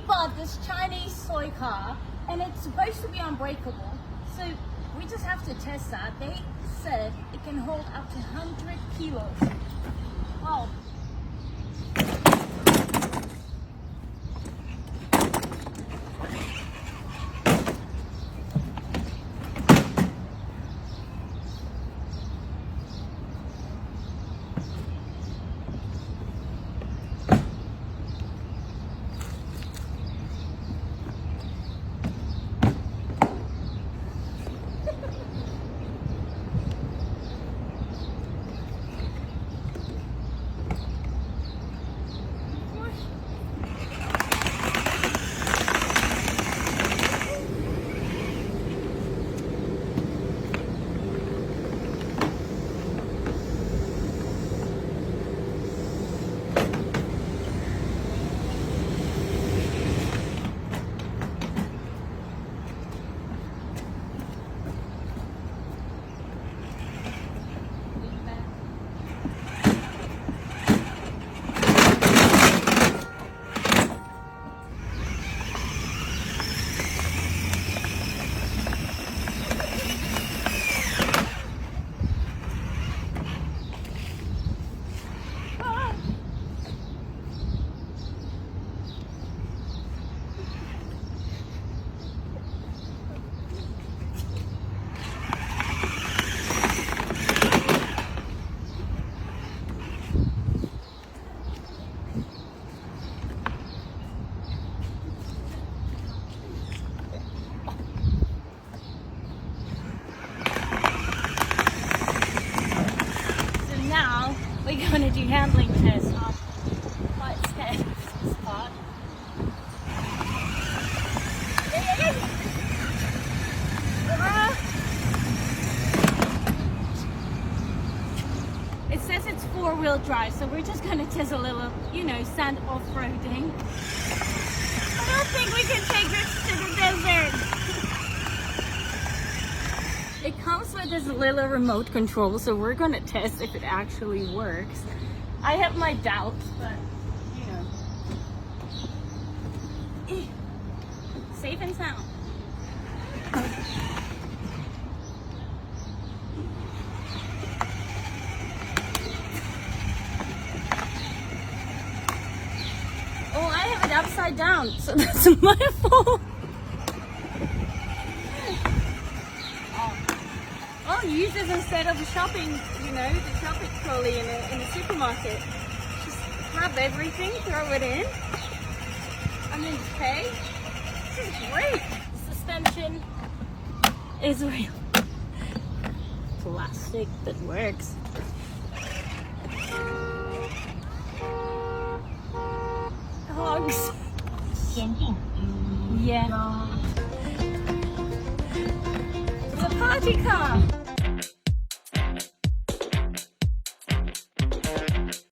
bought this Chinese toy car and it's supposed to be unbreakable. So we just have to test that. They said it can hold up to 100 kilos. Wow. We're going to do handling tests on quite scared of this part. It says it's 4-wheel drive, so we're just going to test a little, sand off-roading. I don't think we can take this to the desert. It comes with this little remote control, so we're gonna test if it actually works. I have my doubts, but safe and sound. Oh, I have it upside down, so that's my fault. Use this instead of shopping, the shopping trolley in a supermarket. Just grab everything, throw it in, and then just pay. This is great. The suspension is real plastic that works. Hogs. Yeah. It's a party car.